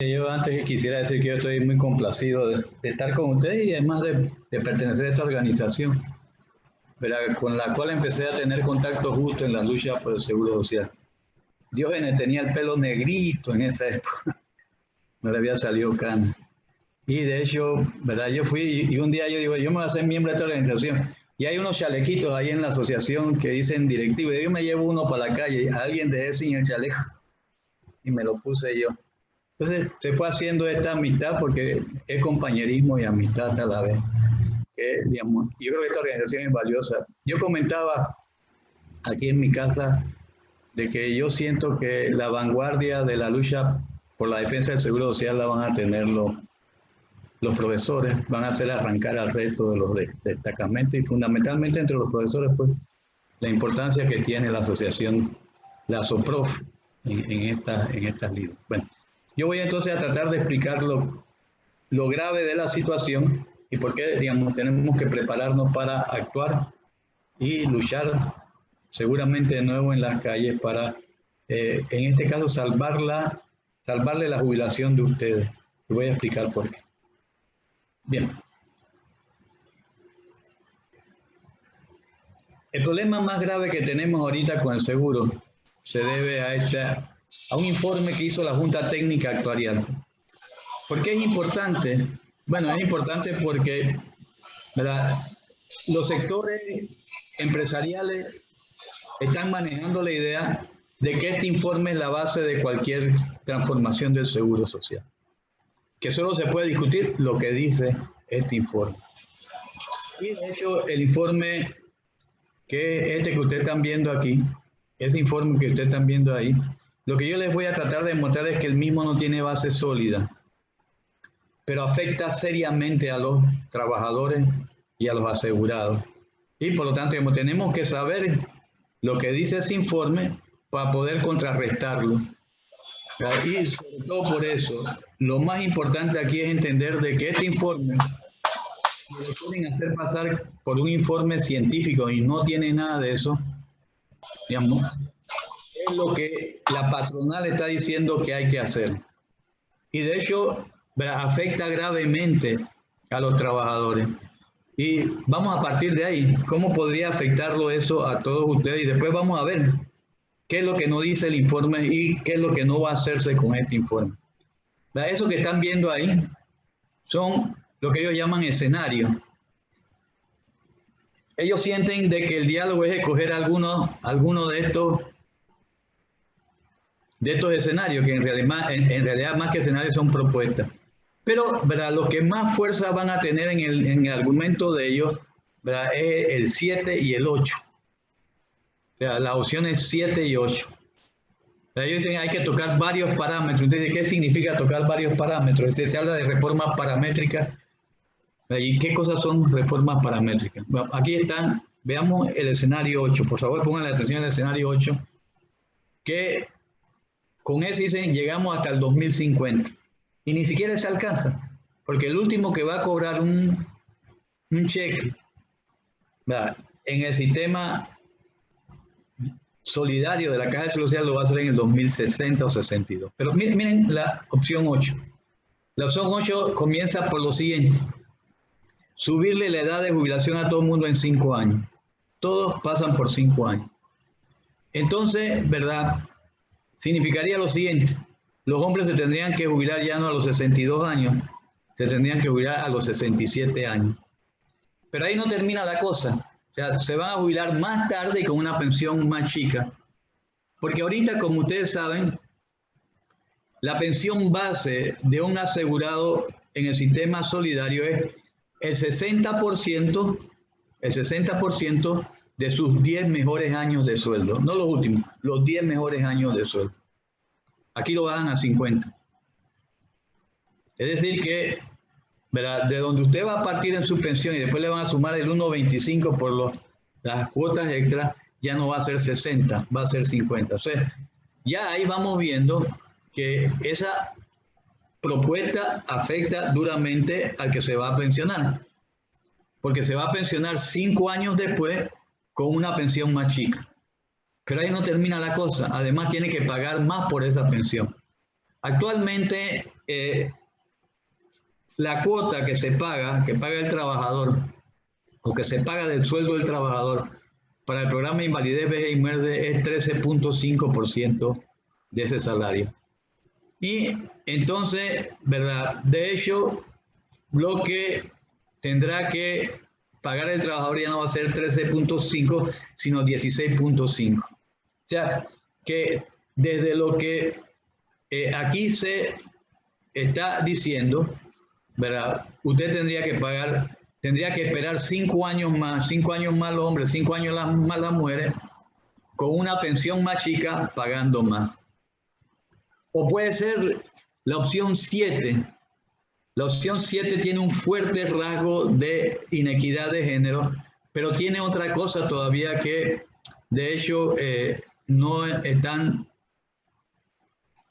Yo antes que quisiera decir que yo estoy muy complacido de estar con ustedes y además de pertenecer a esta organización, ¿verdad? Con la cual empecé a tener contacto justo en la lucha por el seguro social. Diógenes tenía el pelo negrito en esa época, no le había salido cana. Y de hecho, ¿verdad? Yo fui y un día yo digo, yo me voy a hacer miembro de esta organización. Y hay unos chalequitos ahí en la asociación que dicen directivo. Y yo me llevo uno para la calle, a alguien dejé sin el chaleco y me lo puse yo. Entonces se fue haciendo esta amistad porque es compañerismo y amistad a la vez. Digamos, yo creo que esta organización es valiosa. Yo comentaba aquí en mi casa de que yo siento que la vanguardia de la lucha por la defensa del seguro social la van a tener los profesores, van a hacer arrancar al resto de los destacamentos y fundamentalmente entre los profesores, pues la importancia que tiene la asociación, la SOPROF, en estas líneas. Bueno, yo voy entonces a tratar de explicar lo grave de la situación y por qué, digamos, tenemos que prepararnos para actuar y luchar seguramente de nuevo en las calles para, en este caso, salvarle la jubilación de ustedes. Les voy a explicar por qué. Bien. El problema más grave que tenemos ahorita con el seguro se debe a un informe que hizo la Junta Técnica Actuarial. ¿Por qué es importante? Bueno, es importante porque, ¿verdad?, los sectores empresariales están manejando la idea de que este informe es la base de cualquier transformación del seguro social. Que solo se puede discutir lo que dice este informe. Y de hecho, el informe que es este que ustedes están viendo aquí, ese informe que ustedes están viendo ahí, lo que yo les voy a tratar de mostrar es que el mismo no tiene base sólida, pero afecta seriamente a los trabajadores y a los asegurados. Y por lo tanto, tenemos que saber lo que dice ese informe para poder contrarrestarlo. Y sobre todo por eso, lo más importante aquí es entender de que este informe lo pueden hacer pasar por un informe científico y no tiene nada de eso, digamos, es lo que la patronal está diciendo que hay que hacer. Y de hecho, afecta gravemente a los trabajadores. Y vamos a partir de ahí, ¿cómo podría afectarlo eso a todos ustedes? Y después vamos a ver qué es lo que nos dice el informe y qué es lo que no va a hacerse con este informe. Eso que están viendo ahí son lo que ellos llaman escenarios. Ellos sienten de que el diálogo es escoger alguno de estos escenarios, que en realidad más que escenarios son propuestas. Pero, ¿verdad?, lo que más fuerza van a tener en el argumento de ellos, ¿verdad?, es el 7 y el 8. O sea, las opciones 7 y 8. Ellos dicen que hay que tocar varios parámetros. Entonces, ¿qué significa tocar varios parámetros? Se habla de reformas paramétricas. ¿Y qué cosas son reformas paramétricas? Bueno, aquí están, veamos el escenario 8. Por favor, pónganle atención al escenario 8. Que con ese dicen llegamos hasta el 2050. Y ni siquiera se alcanza. Porque el último que va a cobrar un cheque, ¿verdad?, en el sistema solidario de la Caja de Seguro Social lo va a hacer en el 2060 o 62. Pero miren la opción 8. La opción 8 comienza por lo siguiente. Subirle la edad de jubilación a todo el mundo en 5 años. Todos pasan por 5 años. Entonces, ¿verdad?, significaría lo siguiente. Los hombres se tendrían que jubilar ya no a los 62 años, se tendrían que jubilar a los 67 años. Pero ahí no termina la cosa. O sea, se van a jubilar más tarde y con una pensión más chica. Porque ahorita, como ustedes saben, la pensión base de un asegurado en el sistema solidario es el 60% de sus 10 mejores años de sueldo. No los últimos, los 10 mejores años de sueldo. Aquí lo bajan a 50. Es decir que, ¿verdad?, de donde usted va a partir en su pensión y después le van a sumar el 1.25 por las cuotas extras, ya no va a ser 60, va a ser 50. O sea, ya ahí vamos viendo que esa propuesta afecta duramente al que se va a pensionar, porque se va a pensionar 5 años después con una pensión más chica. Pero ahí no termina la cosa, además tiene que pagar más por esa pensión. Actualmente la cuota que paga el trabajador, o que se paga del sueldo del trabajador para el programa de invalidez, vejez y muerte es 13.5% de ese salario. Y entonces, ¿verdad? De hecho, lo que tendrá que pagar el trabajador ya no va a ser 13.5, sino 16.5. O sea, que desde lo que aquí se está diciendo, ¿verdad? Usted tendría que esperar 5 años más los hombres, 5 años más las mujeres, con una pensión más chica, pagando más. O puede ser la opción 7. La opción 7 tiene un fuerte rasgo de inequidad de género, pero tiene otra cosa todavía que, de hecho, no están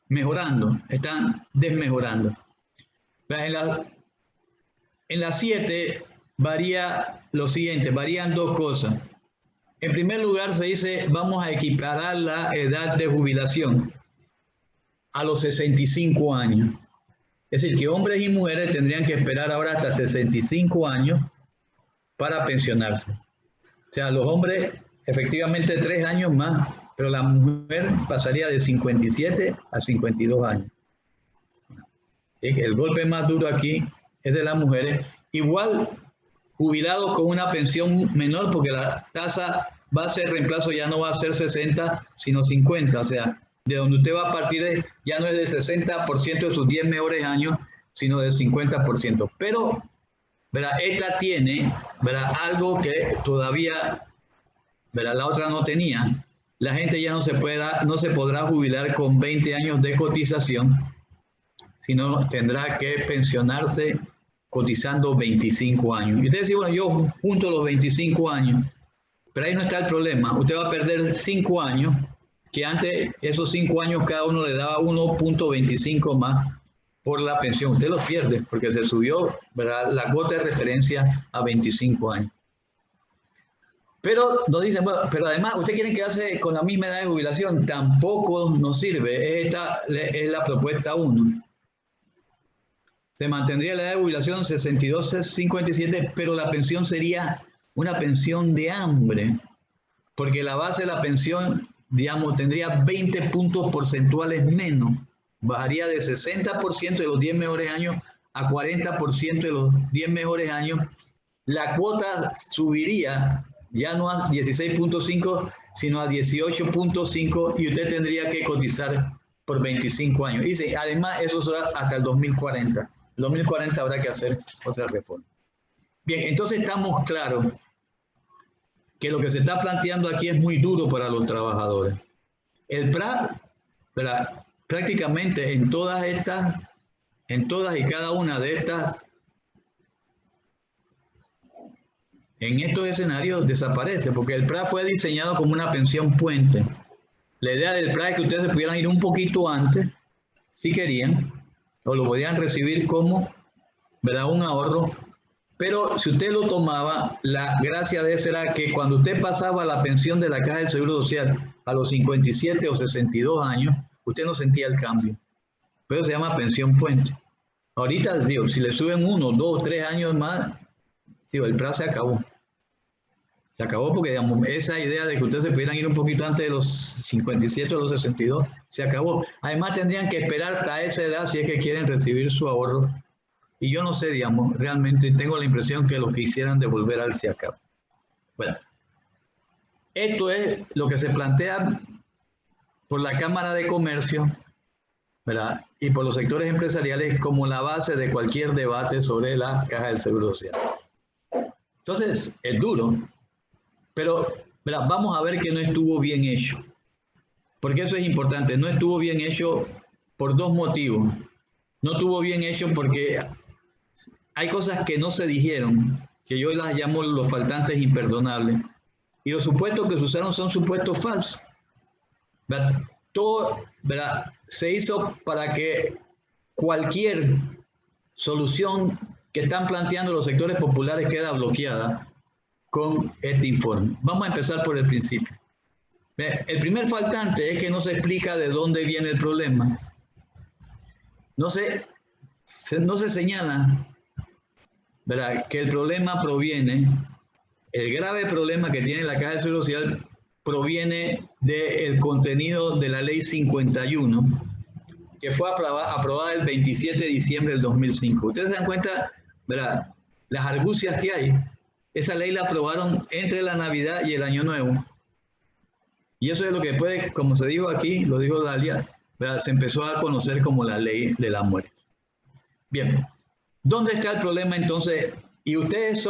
mejorando, están desmejorando. En la 7 varía lo siguiente, varían dos cosas. En primer lugar se dice, vamos a equiparar la edad de jubilación a los 65 años. Es decir, que hombres y mujeres tendrían que esperar ahora hasta 65 años para pensionarse. O sea, los hombres efectivamente 3 años más, pero la mujer pasaría de 57 a 52 años. El golpe más duro aquí es de las mujeres. Igual jubilados con una pensión menor, porque la tasa base de reemplazo ya no va a ser 60, sino 50. O sea, de donde usted va a partir ya no es del 60% de sus 10 mejores años, sino del 50%. Pero, ¿verdad? Esta tiene, ¿verdad?, algo que todavía, ¿verdad?, la otra no tenía. La gente ya no se podrá jubilar con 20 años de cotización, sino tendrá que pensionarse cotizando 25 años. Y usted dice, bueno, yo junto los 25 años, pero ahí no está el problema. Usted va a perder 5 años, que antes esos 5 años cada uno le daba 1.25 más por la pensión. Usted los pierde porque se subió, ¿verdad?, la cuota de referencia a 25 años. Pero nos dicen, bueno, pero además usted quiere quedarse con la misma edad de jubilación. Tampoco nos sirve. Esta es la propuesta 1. Se mantendría la edad de jubilación 62-57, pero la pensión sería una pensión de hambre, porque la base de la pensión, digamos, tendría 20 puntos porcentuales menos. Bajaría de 60% de los 10 mejores años a 40% de los 10 mejores años. La cuota subiría ya no a 16.5, sino a 18.5, y usted tendría que cotizar por 25 años. Dice, además, eso será hasta el 2040. En 2040 habrá que hacer otra reforma. Bien, entonces estamos claros que lo que se está planteando aquí es muy duro para los trabajadores. El PRA, ¿verdad?, prácticamente en todas y cada una de estas, en estos escenarios desaparece, porque el PRA fue diseñado como una pensión puente. La idea del PRA es que ustedes se pudieran ir un poquito antes, si querían, o lo podían recibir como, ¿verdad?, un ahorro. Pero si usted lo tomaba, la gracia de eso era que cuando usted pasaba la pensión de la Caja del Seguro Social a los 57 o 62 años, usted no sentía el cambio. Pero se llama pensión puente. Ahorita, digo, si le suben 1, 2, 3 años más, digo, el PRA se acabó. Se acabó porque, digamos, esa idea de que ustedes se pudieran ir un poquito antes de los 57 o los 62, se acabó. Además, tendrían que esperar a esa edad si es que quieren recibir su ahorro. Y yo no sé, digamos, realmente tengo la impresión que lo quisieran devolver al se acabó. Bueno, esto es lo que se plantea por la Cámara de Comercio, ¿verdad?, y por los sectores empresariales como la base de cualquier debate sobre la Caja del Seguro Social. Entonces, es duro, pero, ¿verdad?, vamos a ver que no estuvo bien hecho. Porque eso es importante, no estuvo bien hecho por dos motivos. No estuvo bien hecho porque hay cosas que no se dijeron, que yo las llamo los faltantes imperdonables, y los supuestos que se usaron son supuestos falsos. ¿Verdad? Todo, ¿verdad?, se hizo para que cualquier solución que están planteando los sectores populares queda bloqueada con este informe. Vamos a empezar por el principio. El primer faltante es que no se explica de dónde viene el problema. No se no se señala, ¿verdad?, que el problema proviene, el grave problema que tiene la Caja del Seguro Social proviene del contenido de la Ley 51, que fue aprobada el 27 de diciembre del 2005. Ustedes se dan cuenta, ¿verdad?, las argucias que hay. Esa ley la aprobaron entre la Navidad y el Año Nuevo. Y eso es lo que después, como se dijo aquí, lo dijo Dalia, ¿verdad?, se empezó a conocer como la ley de la muerte. Bien, ¿dónde está el problema entonces? Y ustedes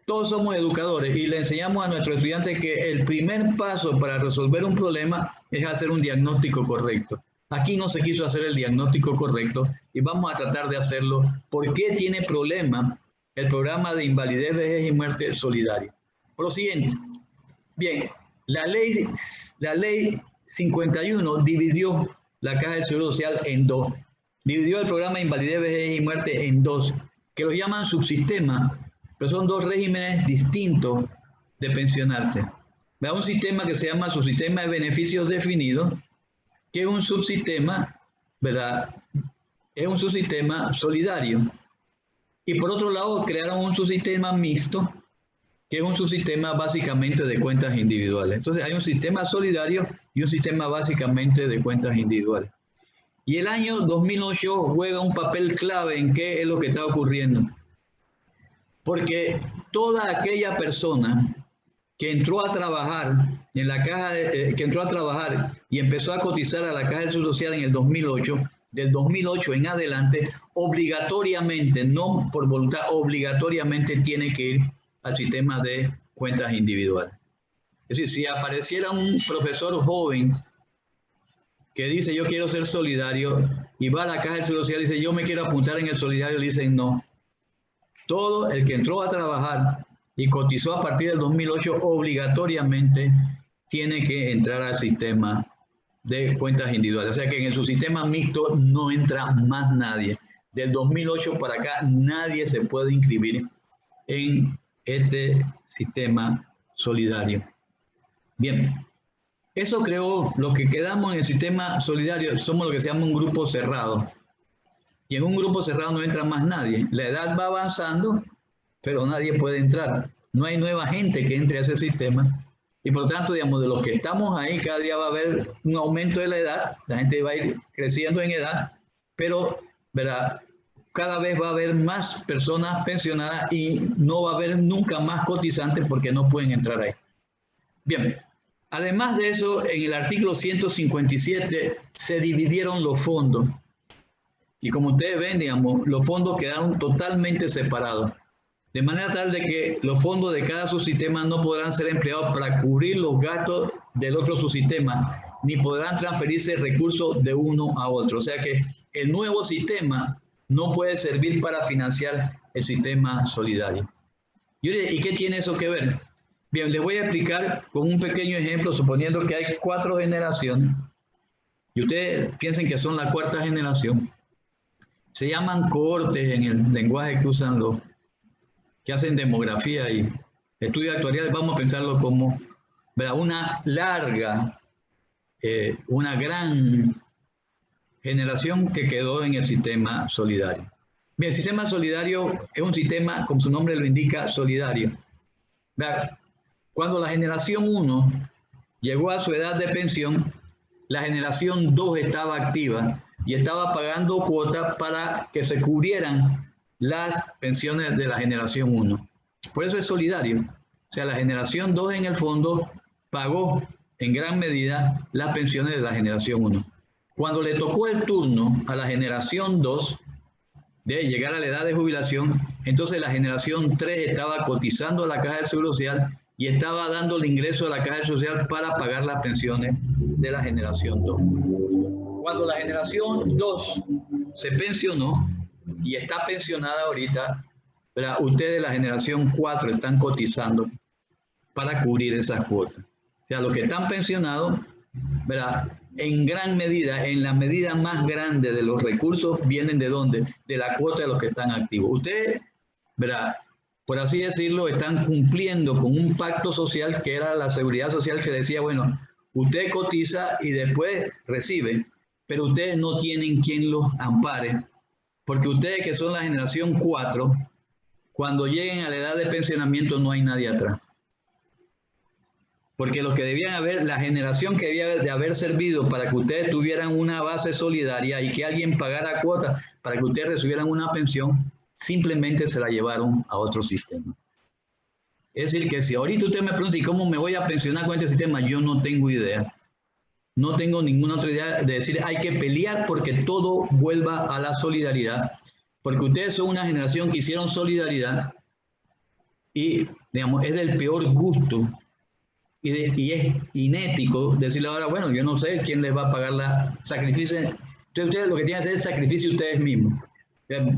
todos somos educadores y le enseñamos a nuestros estudiantes que el primer paso para resolver un problema es hacer un diagnóstico correcto. Aquí no se quiso hacer el diagnóstico correcto y vamos a tratar de hacerlo. ¿Por qué tiene problema el programa de invalidez, vejez y muerte solidario? Por lo siguiente, bien, la ley 51 dividió la Caja del Seguro Social en dos. Dividió el programa de invalidez, vejez y muerte en dos, que los llaman subsistemas, pero son dos regímenes distintos de pensionarse. Hay un sistema que se llama subsistema de beneficios definidos, que es un subsistema, ¿verdad?, es un subsistema solidario. Y por otro lado, crearon un subsistema mixto, que es un subsistema básicamente de cuentas individuales. Entonces hay un sistema solidario y un sistema básicamente de cuentas individuales. Y el año 2008 juega un papel clave en qué es lo que está ocurriendo. Porque toda aquella persona que entró a trabajar en la caja, que entró a trabajar y empezó a cotizar a la Caja del Seguro Social en el 2008, del 2008 en adelante, obligatoriamente, no por voluntad, obligatoriamente tiene que ir al sistema de cuentas individuales. Es decir, si apareciera un profesor joven que dice yo quiero ser solidario y va a la Caja del Seguro Social y dice yo me quiero apuntar en el solidario, le dicen no. Todo el que entró a trabajar y cotizó a partir del 2008 obligatoriamente tiene que entrar al sistema de cuentas individuales. O sea que en el subsistema mixto no entra más nadie. Del 2008 para acá nadie se puede inscribir en este sistema solidario. Bien, eso creó, lo que quedamos en el sistema solidario somos lo que se llama un grupo cerrado. Y en un grupo cerrado no entra más nadie. La edad va avanzando, pero nadie puede entrar. No hay nueva gente que entre a ese sistema. Y por lo tanto, digamos, de los que estamos ahí, cada día va a haber un aumento de la edad. La gente va a ir creciendo en edad, pero, ¿verdad?, cada vez va a haber más personas pensionadas y no va a haber nunca más cotizantes porque no pueden entrar ahí. Bien, además de eso, en el artículo 157 se dividieron los fondos. Y como ustedes ven, digamos, los fondos quedaron totalmente separados. De manera tal de que los fondos de cada subsistema no podrán ser empleados para cubrir los gastos del otro subsistema, ni podrán transferirse recursos de uno a otro. O sea que el nuevo sistema no puede servir para financiar el sistema solidario. ¿Y qué tiene eso que ver? Bien, les voy a explicar con un pequeño ejemplo, suponiendo que hay 4 generaciones, y ustedes piensen que son la 4ª generación. Se llaman cohortes en el lenguaje que usan los que hacen demografía y estudios actuariales. Vamos a pensarlo como, ¿verdad?, una larga, una gran generación que quedó en el sistema solidario. Bien, el sistema solidario es un sistema, como su nombre lo indica, solidario. ¿Verdad? Cuando la generación 1 llegó a su edad de pensión, la generación 2 estaba activa y estaba pagando cuotas para que se cubrieran las pensiones de la generación 1. Por eso es solidario. O sea, la generación 2 en el fondo pagó en gran medida las pensiones de la generación 1. Cuando le tocó el turno a la generación 2 de llegar a la edad de jubilación, entonces la generación 3 estaba cotizando a la Caja del Seguro Social y estaba dando el ingreso a la Caja del Seguro Social para pagar las pensiones de la generación 2. Cuando la generación 2 se pensionó y está pensionada ahorita, ¿verdad?, ustedes, la generación 4, están cotizando para cubrir esas cuotas. O sea, los que están pensionados, ¿verdad?, en gran medida, en la medida más grande de los recursos, vienen ¿de dónde? De la cuota de los que están activos. Ustedes, ¿verdad?, por así decirlo, están cumpliendo con un pacto social que era la seguridad social, que decía, bueno, usted cotiza y después recibe, pero ustedes no tienen quien los ampare porque ustedes que son la generación 4, cuando lleguen a la edad de pensionamiento no hay nadie atrás. Porque los que debían haber, la generación que debía de haber servido para que ustedes tuvieran una base solidaria y que alguien pagara cuotas para que ustedes recibieran una pensión, simplemente se la llevaron a otro sistema. Es decir, que si ahorita usted me pregunta, ¿y cómo me voy a pensionar con este sistema? Yo no tengo idea. No tengo ninguna otra idea de decir, hay que pelear porque todo vuelva a la solidaridad. Porque ustedes son una generación que hicieron solidaridad y, digamos, es del peor gusto y es inético decirle ahora, bueno, yo no sé quién les va a pagar la sacrificio. Entonces ustedes lo que tienen que hacer es sacrificio ustedes mismos.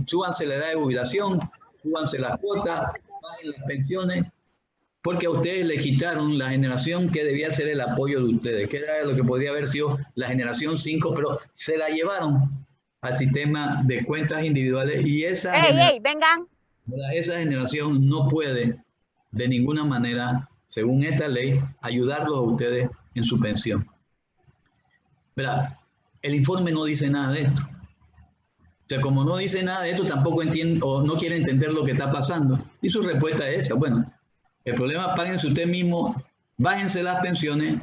Súbanse la edad de jubilación, súbanse las cuotas, bajen las pensiones, porque a ustedes le quitaron la generación que debía ser el apoyo de ustedes, que era lo que podría haber sido la generación 5, pero se la llevaron al sistema de cuentas individuales y esa generación no puede de ninguna manera, según esta ley, ayudarlos a ustedes en su pensión. ¿Verdad? El informe no dice nada de esto. Entonces, como no dice nada de esto, tampoco entiende o no quiere entender lo que está pasando. Y su respuesta es esa. Bueno, el problema, páguense usted mismo, bájense las pensiones,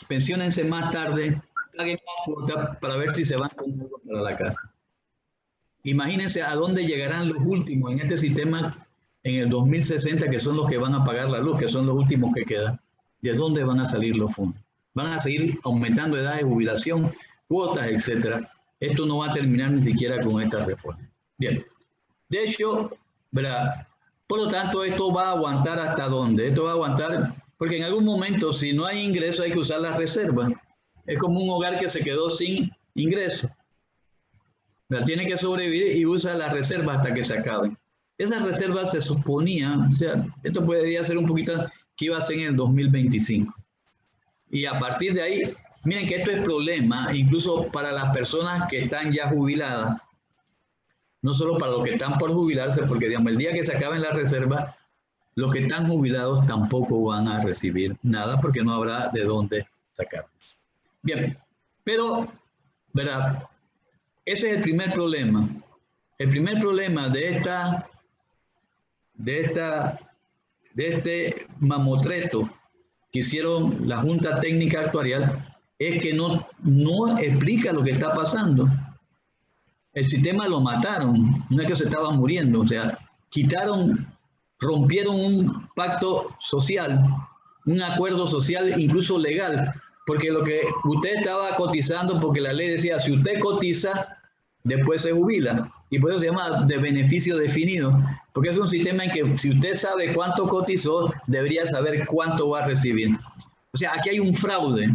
pensionense más tarde, paguen más cuotas para ver si se van con algo para la casa. Imagínense a dónde llegarán los últimos en este sistema en el 2060, que son los que van a pagar la luz, que son los últimos que quedan. ¿De dónde van a salir los fondos? Van a seguir aumentando edad de jubilación, cuotas, etcétera. Esto no va a terminar ni siquiera con esta reforma. Bien. De hecho, ¿verdad? Por lo tanto, esto va a aguantar hasta dónde. Esto va a aguantar, porque en algún momento, si no hay ingreso, hay que usar las reservas. Es como un hogar que se quedó sin ingreso. Tiene que sobrevivir y usa las reservas hasta que se acaben. Esas reservas se suponían, o sea, esto podría ser un poquito que iba a ser en el 2025. Y a partir de ahí, miren que esto es problema, incluso para las personas que están ya jubiladas. No solo para los que están por jubilarse, porque digamos, el día que se acaben las reservas, los que están jubilados tampoco van a recibir nada porque no habrá de dónde sacar. Bien, pero, ¿verdad? Ese es el primer problema. El primer problema de este mamotreto que hicieron la Junta Técnica Actuarial es que no explica lo que está pasando. El sistema lo mataron, no es que se estaba muriendo, o sea, rompieron un pacto social, un acuerdo social, incluso legal, porque lo que usted estaba cotizando, porque la ley decía, si usted cotiza, después se jubila, y por eso se llama de beneficio definido, porque es un sistema en que si usted sabe cuánto cotizó, debería saber cuánto va a recibir. O sea, aquí hay un fraude,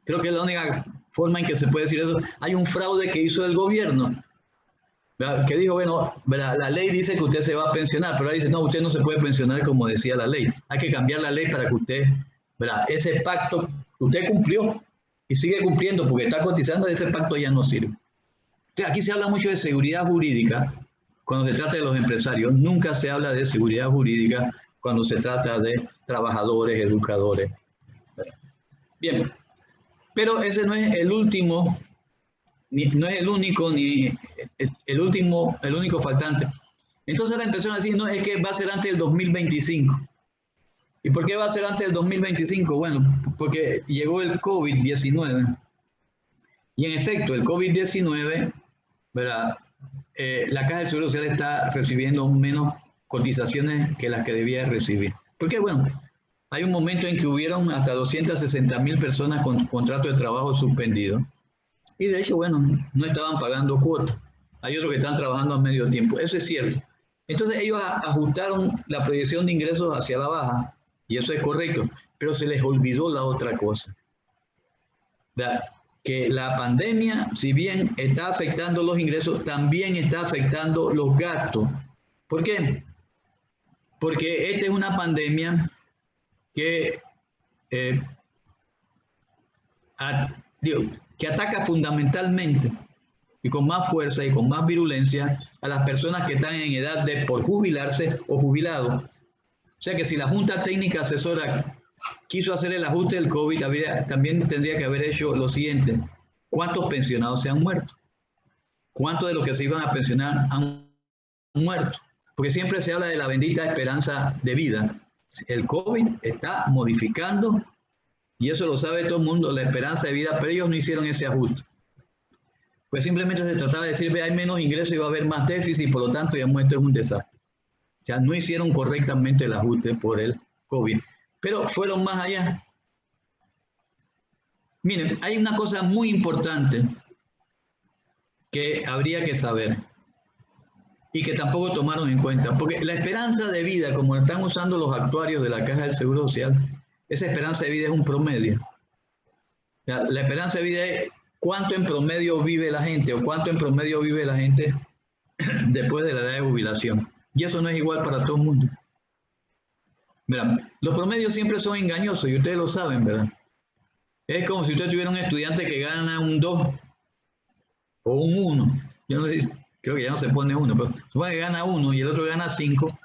creo que es la única forma en que se puede decir eso, hay un fraude que hizo el gobierno, ¿verdad? Que dijo, bueno, ¿verdad? La ley dice que usted se va a pensionar, pero ahora dice, no, usted no se puede pensionar como decía la ley, hay que cambiar la ley para que usted, ¿verdad? Ese pacto, usted cumplió y sigue cumpliendo porque está cotizando, ese pacto ya no sirve. Entonces, aquí se habla mucho de seguridad jurídica cuando se trata de los empresarios, nunca se habla de seguridad jurídica cuando se trata de trabajadores, educadores. Bien, pero ese no es el último, no es el único, ni el único faltante. Entonces la empezaron a decir, no, es que va a ser antes del 2025. ¿Y por qué va a ser antes del 2025? Bueno, porque llegó el COVID-19. Y en efecto, el COVID-19, ¿verdad? La Caja del Seguro Social está recibiendo menos cotizaciones que las que debía recibir. Porque, bueno, hay un momento en que hubieron hasta 260,000 personas con contrato de trabajo suspendido. Y de hecho, bueno, no estaban pagando cuotas. Hay otros que están trabajando a medio tiempo. Eso es cierto. Entonces ellos ajustaron la proyección de ingresos hacia la baja. Y eso es correcto. Pero se les olvidó la otra cosa. ¿Verdad? Que la pandemia, si bien está afectando los ingresos, también está afectando los gastos. ¿Por qué? Porque esta es una pandemia que, que ataca fundamentalmente y con más fuerza y con más virulencia a las personas que están en edad de por jubilarse o jubilados. O sea que si la Junta Técnica Asesora quiso hacer el ajuste del COVID, también tendría que haber hecho lo siguiente: ¿cuántos pensionados se han muerto? ¿Cuántos de los que se iban a pensionar han muerto? Porque siempre se habla de la bendita esperanza de vida. El COVID está modificando, y eso lo sabe todo el mundo, la esperanza de vida, pero ellos no hicieron ese ajuste. Pues simplemente se trataba de decir, hay menos ingresos y va a haber más déficit, y por lo tanto, digamos, esto es un desastre. O sea, no hicieron correctamente el ajuste por el COVID, pero fueron más allá. Miren, hay una cosa muy importante que habría que saber y que tampoco tomaron en cuenta, porque la esperanza de vida, como están usando los actuarios de la Caja del Seguro Social, esa esperanza de vida es un promedio. La esperanza de vida es cuánto en promedio vive la gente o cuánto en promedio vive la gente después de la edad de jubilación. Y eso no es igual para todo el mundo. Mira, los promedios siempre son engañosos y ustedes lo saben, ¿verdad? Es como si usted tuviera un estudiante que gana un 2 o un 1. Yo no sé, creo que ya no se pone 1, pero supone que gana 1 y el otro gana 5.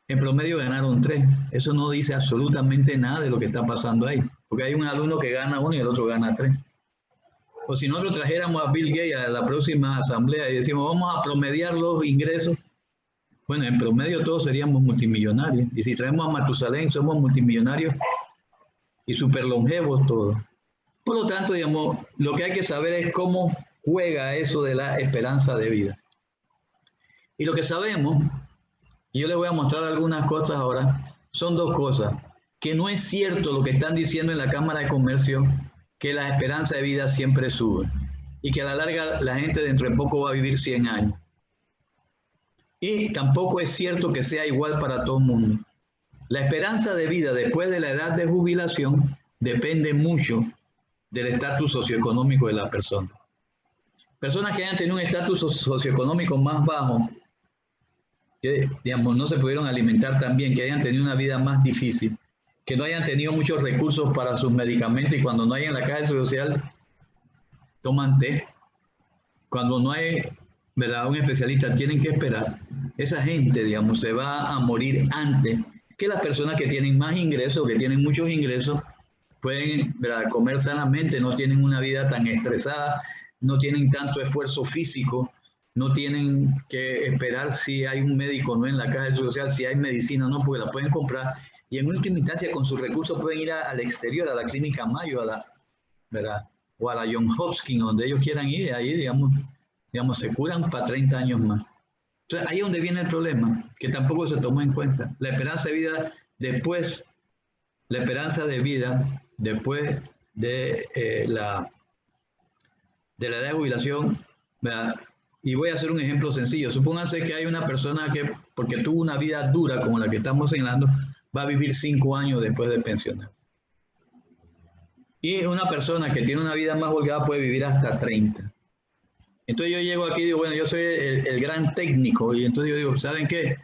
En promedio ganaron 3. Eso no dice absolutamente nada de lo que está pasando ahí. Porque hay un alumno que gana 1 y el otro gana 3. O si nosotros trajéramos a Bill Gates a la próxima asamblea y decimos, vamos a promediar los ingresos, bueno, en promedio todos seríamos multimillonarios. Y si traemos a Matusalén, somos multimillonarios y súper longevos todos. Por lo tanto, digamos, lo que hay que saber es cómo juega eso de la esperanza de vida. Y lo que sabemos, y yo les voy a mostrar algunas cosas ahora, son dos cosas. Que no es cierto lo que están diciendo en la Cámara de Comercio, que la esperanza de vida siempre sube. Y que a la larga la gente dentro de poco va a vivir 100 años. Y tampoco es cierto que sea igual para todo el mundo. La esperanza de vida después de la edad de jubilación depende mucho del estatus socioeconómico de la persona. Personas que hayan tenido un estatus socioeconómico más bajo, que digamos, no se pudieron alimentar tan bien, que hayan tenido una vida más difícil, que no hayan tenido muchos recursos para sus medicamentos y cuando no hay en la caja social, toman té. Cuando no hay, ¿verdad?, un especialista, tienen que esperar. Esa gente, digamos, se va a morir antes que las personas que tienen más ingresos, que tienen muchos ingresos, pueden, ¿verdad?, comer sanamente, no tienen una vida tan estresada, no tienen tanto esfuerzo físico, no tienen que esperar si hay un médico o no en la caja social, si hay medicina o no, porque la pueden comprar. Y en última instancia, con sus recursos pueden ir al exterior, a la Clínica Mayo, ¿verdad?, o a la Johns Hopkins, donde ellos quieran ir, y ahí, digamos, se curan para 30 años más. Entonces, ahí es donde viene el problema, que tampoco se tomó en cuenta. La esperanza de vida después de la edad de jubilación, ¿verdad? Y voy a hacer un ejemplo sencillo. Supónganse que hay una persona que, porque tuvo una vida dura como la que estamos señalando, va a vivir 5 años después de pensionarse. Y una persona que tiene una vida más holgada puede vivir hasta 30. Entonces yo llego aquí y digo, bueno, yo soy el gran técnico, y entonces yo digo, ¿saben qué?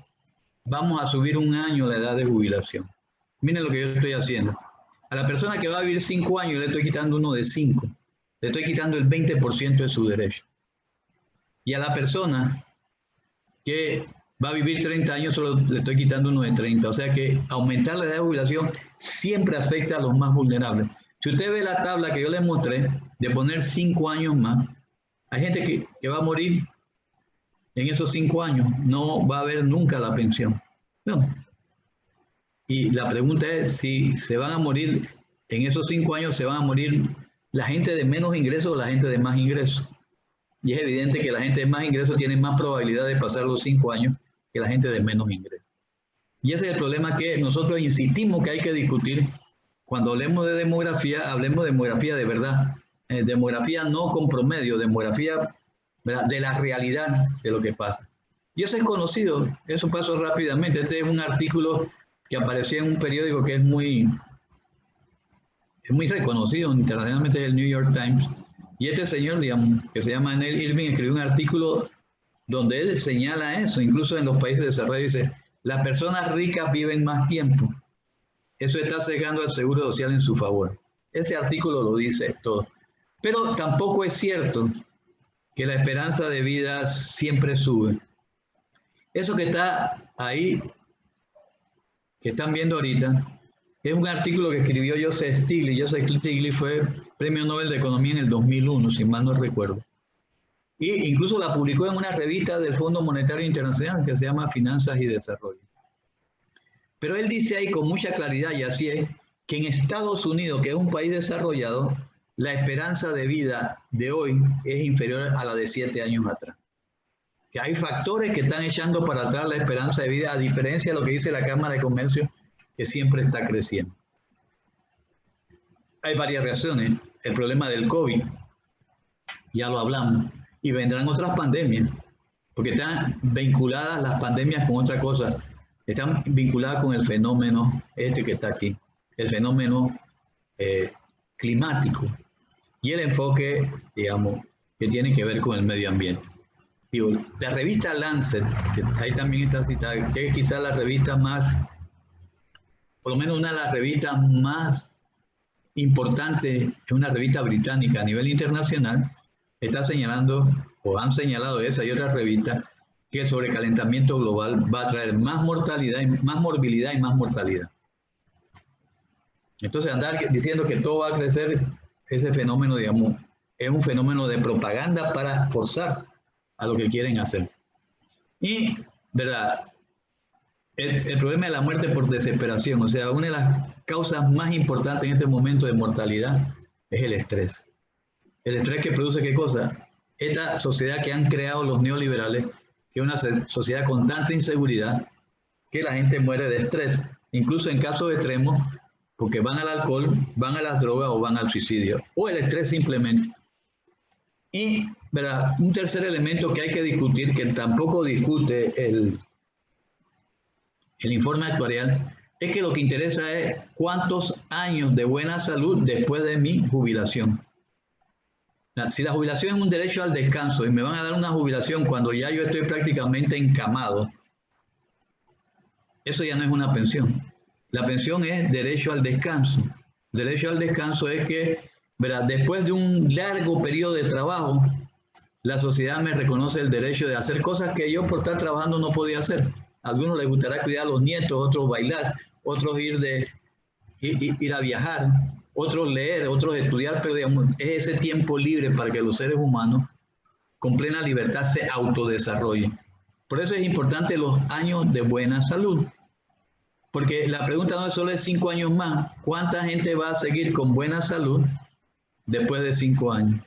Vamos a subir 1 año la edad de jubilación. Miren lo que yo estoy haciendo. A la persona que va a vivir 5 años le estoy quitando uno de 5. Le estoy quitando el 20% de su derecho. Y a la persona que va a vivir 30 años solo le estoy quitando uno de 30. O sea que aumentar la edad de jubilación siempre afecta a los más vulnerables. Si usted ve la tabla que yo les mostré de poner 5 años más, hay gente que va a morir en esos 5 años, no va a haber nunca la pensión. No. Y la pregunta es si se van a morir, en esos 5 años se van a morir la gente de menos ingresos o la gente de más ingresos. Y es evidente que la gente de más ingresos tiene más probabilidad de pasar los 5 años que la gente de menos ingresos. Y ese es el problema que nosotros insistimos que hay que discutir. Cuando hablemos de demografía, hablemos de demografía de verdad. Demografía no con promedio, demografía, ¿verdad?, de la realidad de lo que pasa. Y eso es conocido, eso pasó rápidamente. Este es un artículo que apareció en un periódico que es muy reconocido internacionalmente, es el New York Times. Y este señor, digamos, que se llama Neil Irving, escribió un artículo donde él señala eso, incluso en los países de desarrollo, dice, las personas ricas viven más tiempo. Eso está cegando al seguro social en su favor. Ese artículo lo dice todo. Pero tampoco es cierto que la esperanza de vida siempre sube. Eso que está ahí, que están viendo ahorita, es un artículo que escribió Joseph Stiglitz. Joseph Stiglitz fue Premio Nobel de Economía en el 2001, si mal no recuerdo. E incluso la publicó en una revista del Fondo Monetario Internacional que se llama Finanzas y Desarrollo. Pero él dice ahí con mucha claridad, y así es, que en Estados Unidos, que es un país desarrollado, la esperanza de vida de hoy es inferior a la de 7 años atrás. Que hay factores que están echando para atrás la esperanza de vida, a diferencia de lo que dice la Cámara de Comercio, que siempre está creciendo. Hay varias razones. El problema del COVID, ya lo hablamos, y vendrán otras pandemias, porque están vinculadas las pandemias con otra cosa. Están vinculadas con el fenómeno este que está aquí, el fenómeno climático y el enfoque, digamos, que tiene que ver con el medio ambiente. Digo, la revista Lancet, que ahí también está citada, que es quizás la revista más, por lo menos una de las revistas más importantes, es una revista británica a nivel internacional, está señalando, o han señalado esa y otras revistas, que el sobrecalentamiento global va a traer más mortalidad, más morbilidad y más mortalidad. Entonces andar diciendo que todo va a crecer, ese fenómeno, digamos, es un fenómeno de propaganda para forzar a lo que quieren hacer. Y, ¿verdad? El problema de la muerte por desesperación, o sea, una de las causas más importantes en este momento de mortalidad es el estrés. El estrés que produce ¿qué cosa? Esta sociedad que han creado los neoliberales, que es una sociedad con tanta inseguridad, que la gente muere de estrés, incluso en casos extremos, porque van al alcohol, van a las drogas o van al suicidio, o el estrés simplemente. Y, ¿verdad? Un tercer elemento que hay que discutir, que tampoco discute el informe actuarial, es que lo que interesa es cuántos años de buena salud después de mi jubilación. Si la jubilación es un derecho al descanso y me van a dar una jubilación cuando ya yo estoy prácticamente encamado, eso ya no es una pensión. La pensión es derecho al descanso. Derecho al descanso es que, ¿verdad? Después de un largo periodo de trabajo, la sociedad me reconoce el derecho de hacer cosas que yo por estar trabajando no podía hacer. A algunos les gustará cuidar a los nietos, otros bailar, otros ir a viajar, otros leer, otros estudiar, pero digamos, es ese tiempo libre para que los seres humanos con plena libertad se autodesarrollen. Por eso es importante los años de buena salud. Porque la pregunta no es solo de 5 años más, ¿cuánta gente va a seguir con buena salud después de 5 años?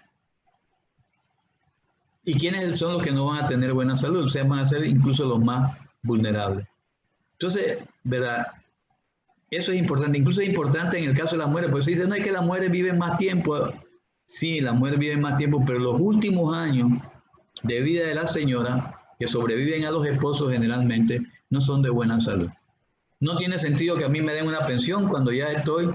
¿Y quiénes son los que no van a tener buena salud? O sea, van a ser incluso los más vulnerables. Entonces, ¿verdad? Eso es importante. Incluso es importante en el caso de las mujeres, porque se dice, no es que las mujeres viven más tiempo. Sí, las mujeres viven más tiempo, pero los últimos años de vida de la señora, que sobreviven a los esposos generalmente, no son de buena salud. No tiene sentido que a mí me den una pensión cuando ya estoy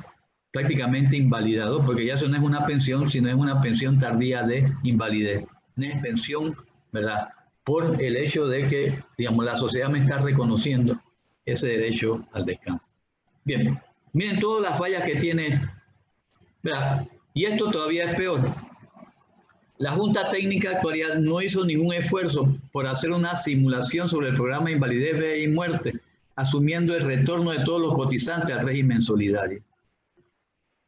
prácticamente invalidado, porque ya eso no es una pensión, sino es una pensión tardía de invalidez. No es pensión, ¿verdad? Por el hecho de que, digamos, la sociedad me está reconociendo ese derecho al descanso. Bien, miren todas las fallas que tiene, ¿verdad? Y esto todavía es peor. La Junta Técnica Actuarial no hizo ningún esfuerzo por hacer una simulación sobre el programa de invalidez, vejez y muerte, asumiendo el retorno de todos los cotizantes al régimen solidario.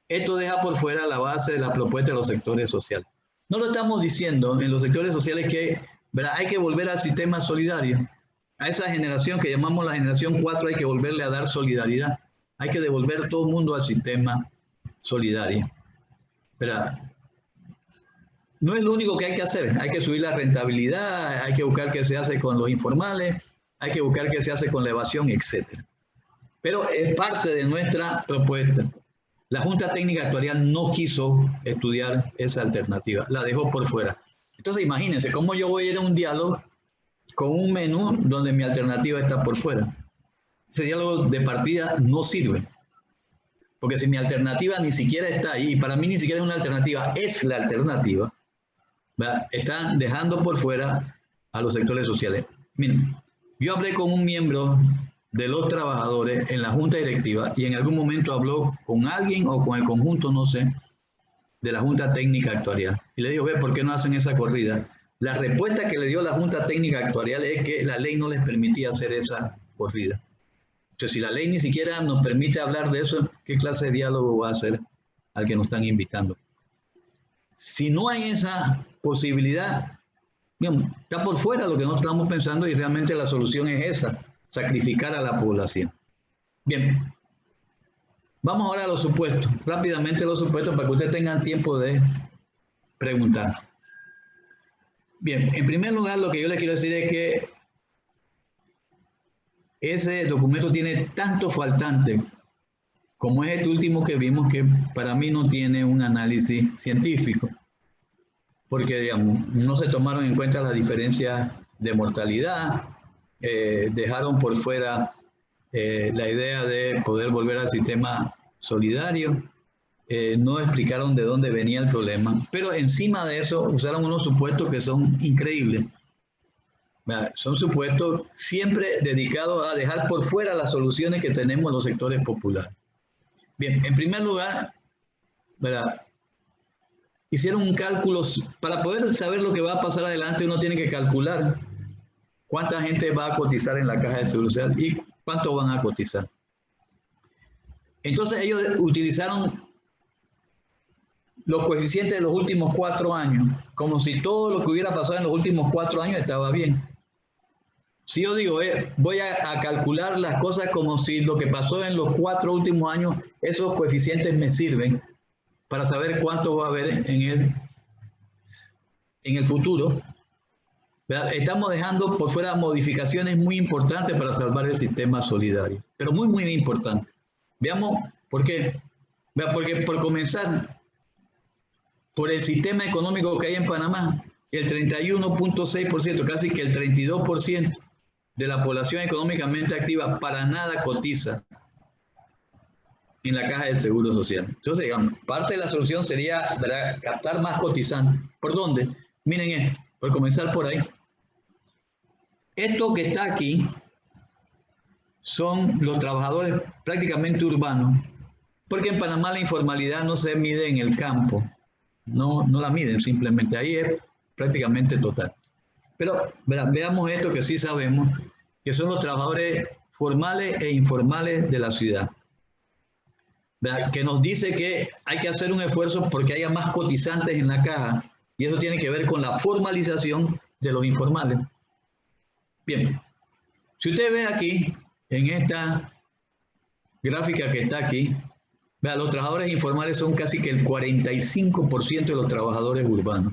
Esto deja por fuera la base de la propuesta de los sectores sociales. No lo estamos diciendo en los sectores sociales que, ¿verdad? Hay que volver al sistema solidario. A esa generación que llamamos la generación 4 hay que volverle a dar solidaridad. Hay que devolver todo el mundo al sistema solidario. ¿Verdad? No es lo único que hay que hacer. Hay que subir la rentabilidad, hay que buscar qué se hace con los informales, hay que buscar qué se hace con la evasión, etc. Pero es parte de nuestra propuesta. La Junta Técnica Actuarial no quiso estudiar esa alternativa, la dejó por fuera. Entonces imagínense cómo yo voy a ir a un diálogo con un menú donde mi alternativa está por fuera. Ese diálogo de partida no sirve. Porque si mi alternativa ni siquiera está ahí, y para mí ni siquiera es una alternativa, es la alternativa, ¿verdad? Están dejando por fuera a los sectores sociales. Miren, yo hablé con un miembro de los trabajadores en la junta directiva y en algún momento habló con alguien o con el conjunto, no sé, de la Junta Técnica Actuarial. Y le digo, ve, ¿por qué no hacen esa corrida? La respuesta que le dio la Junta Técnica Actuarial es que la ley no les permitía hacer esa corrida. Entonces, si la ley ni siquiera nos permite hablar de eso, ¿qué clase de diálogo va a hacer al que nos están invitando? Si no hay esa posibilidad, Digamos, está por fuera lo que nosotros estamos pensando y realmente la solución es esa, sacrificar a la población. Bien, vamos ahora a los supuestos, rápidamente los supuestos para que ustedes tengan tiempo de preguntar. Bien, en primer lugar lo que yo les quiero decir es que ese documento tiene tanto faltante como es este último que vimos, que para mí no tiene un análisis científico, porque digamos, no se tomaron en cuenta las diferencias de mortalidad, dejaron por fuera la idea de poder volver al sistema solidario, no explicaron de dónde venía el problema, pero encima de eso usaron unos supuestos que son increíbles. Son supuestos siempre dedicados a dejar por fuera las soluciones que tenemos los sectores populares. Bien, en primer lugar, ¿verdad? Hicieron un cálculo, para poder saber lo que va a pasar adelante uno tiene que calcular cuánta gente va a cotizar en la Caja de Seguro Social y cuánto van a cotizar. Entonces ellos utilizaron los coeficientes de los últimos 4 años, como si todo lo que hubiera pasado en los últimos 4 años estaba bien. Si yo digo, voy a calcular las cosas como si lo que pasó en los 4 últimos años, esos coeficientes me sirven para saber cuánto va a haber en el futuro. ¿Verdad? Estamos dejando por fuera modificaciones muy importantes para salvar el sistema solidario, pero muy, muy importante. Veamos por qué. Porque por comenzar, por el sistema económico que hay en Panamá, el 31.6%, casi que el 32% de la población económicamente activa para nada cotiza en la Caja del Seguro Social. Entonces, digamos, parte de la solución sería, ¿verdad?, captar más cotizantes. ¿Por dónde? Miren esto, por comenzar por ahí. Esto que está aquí son los trabajadores prácticamente urbanos, porque en Panamá la informalidad no se mide en el campo, no la miden simplemente, ahí es prácticamente total. Pero veamos esto que sí sabemos, que son los trabajadores formales e informales de la ciudad. ¿Verdad? Que nos dice que hay que hacer un esfuerzo porque haya más cotizantes en la caja, y eso tiene que ver con la formalización de los informales. Bien, si usted ve aquí, en esta gráfica que está aquí, ¿verdad?, los trabajadores informales son casi que el 45% de los trabajadores urbanos.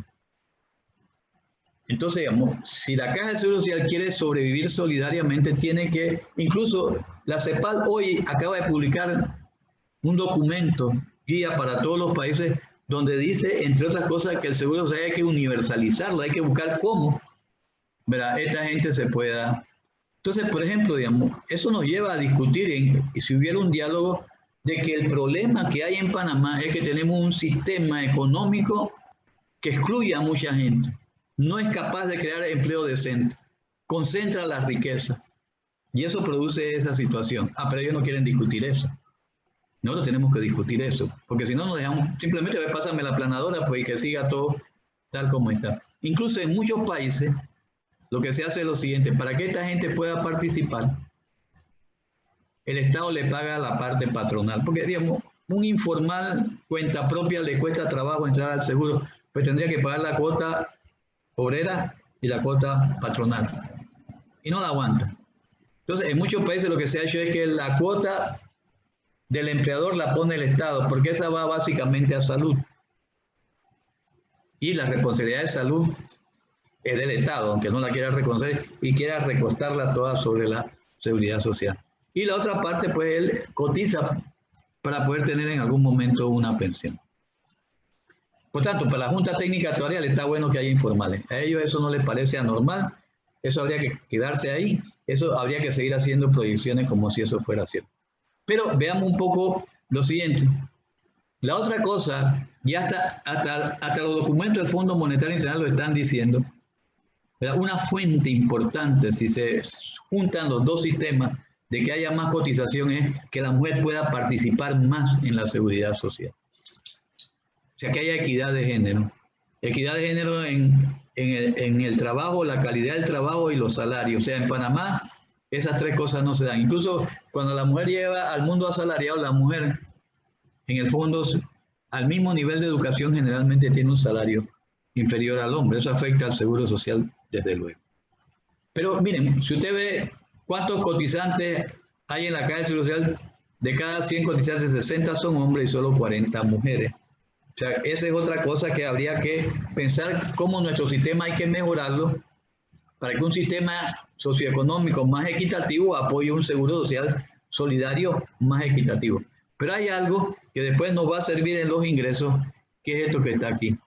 Entonces, digamos, si la Caja de Seguro Social quiere sobrevivir solidariamente, tiene que, incluso la CEPAL hoy acaba de publicar un documento, guía para todos los países, donde dice, entre otras cosas, que el seguro social hay que universalizarlo, hay que buscar cómo, ¿verdad?, esta gente se pueda. Entonces, por ejemplo, digamos, eso nos lleva a discutir, si hubiera un diálogo, de que el problema que hay en Panamá es que tenemos un sistema económico que excluye a mucha gente. No es capaz de crear empleo decente, concentra la riqueza y eso produce esa situación. Pero ellos no quieren discutir eso. Nosotros tenemos que discutir eso, porque si no nos dejamos, simplemente pásame la aplanadora pues, y que siga todo tal como está. Incluso en muchos países lo que se hace es lo siguiente: para que esta gente pueda participar, el Estado le paga la parte patronal, porque digamos, un informal cuenta propia le cuesta trabajo entrar al seguro, pues tendría que pagar la cuota obrera y la cuota patronal, y no la aguanta. Entonces, en muchos países lo que se ha hecho es que la cuota del empleador la pone el Estado, porque esa va básicamente a salud. Y la responsabilidad de salud es del Estado, aunque no la quiera reconocer y quiera recostarla toda sobre la seguridad social. Y la otra parte, pues él cotiza para poder tener en algún momento una pensión. Por tanto, para la Junta Técnica Actuarial está bueno que haya informales. A ellos eso no les parece anormal, eso habría que quedarse ahí, eso habría que seguir haciendo proyecciones como si eso fuera cierto. Pero veamos un poco lo siguiente. La otra cosa, y hasta los documentos del Fondo Monetario Internacional lo están diciendo, ¿verdad?, una fuente importante, si se juntan los dos sistemas, de que haya más cotización es que la mujer pueda participar más en la seguridad social. O sea, que haya equidad de género. Equidad de género en el trabajo, la calidad del trabajo y los salarios. O sea, en Panamá esas tres cosas no se dan. Incluso cuando la mujer llega al mundo asalariado, la mujer, en el fondo, al mismo nivel de educación, generalmente tiene un salario inferior al hombre. Eso afecta al seguro social desde luego. Pero miren, si usted ve cuántos cotizantes hay en la Caja del Seguro Social, de cada 100 cotizantes, 60 son hombres y solo 40 mujeres. O sea, esa es otra cosa que habría que pensar, cómo nuestro sistema hay que mejorarlo para que un sistema socioeconómico más equitativo apoye un seguro social solidario más equitativo. Pero hay algo que después nos va a servir en los ingresos, que es esto que está aquí. O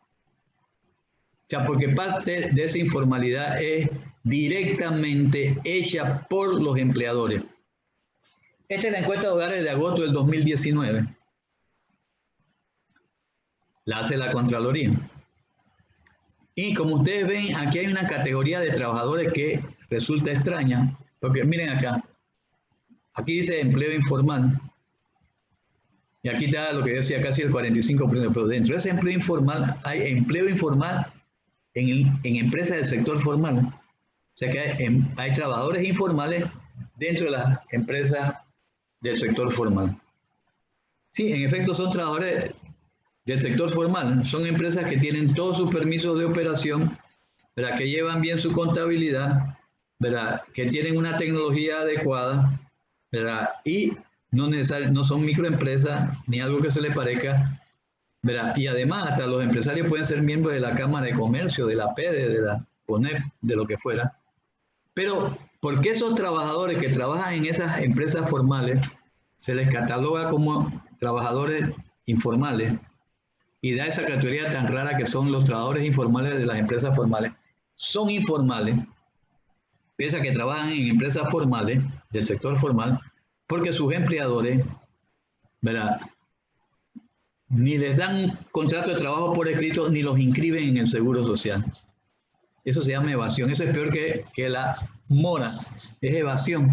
sea, porque parte de esa informalidad es directamente hecha por los empleadores. Esta es la encuesta de hogares de agosto del 2019. La hace la Contraloría. Y como ustedes ven, aquí hay una categoría de trabajadores que resulta extraña, porque miren acá, aquí dice empleo informal, y aquí está lo que decía casi el 45%, pero dentro de ese empleo informal hay empleo informal en empresas del sector formal. O sea que hay trabajadores informales dentro de las empresas del sector formal. Sí, en efecto son trabajadores del sector formal, son empresas que tienen todos sus permisos de operación, ¿verdad? Que llevan bien su contabilidad, ¿verdad? Que tienen una tecnología adecuada, ¿verdad? Y no son microempresas ni algo que se les parezca, ¿verdad? Y además hasta los empresarios pueden ser miembros de la Cámara de Comercio, de la PEDE, de la CONEP, de lo que fuera. Pero, ¿por qué esos trabajadores que trabajan en esas empresas formales se les cataloga como trabajadores informales y da esa categoría tan rara que son los trabajadores informales de las empresas formales? Son informales, pese a que trabajan en empresas formales del sector formal, porque sus empleadores, ¿verdad?, ni les dan un contrato de trabajo por escrito ni los inscriben en el Seguro Social. Eso se llama evasión. Eso es peor que la mora, es evasión.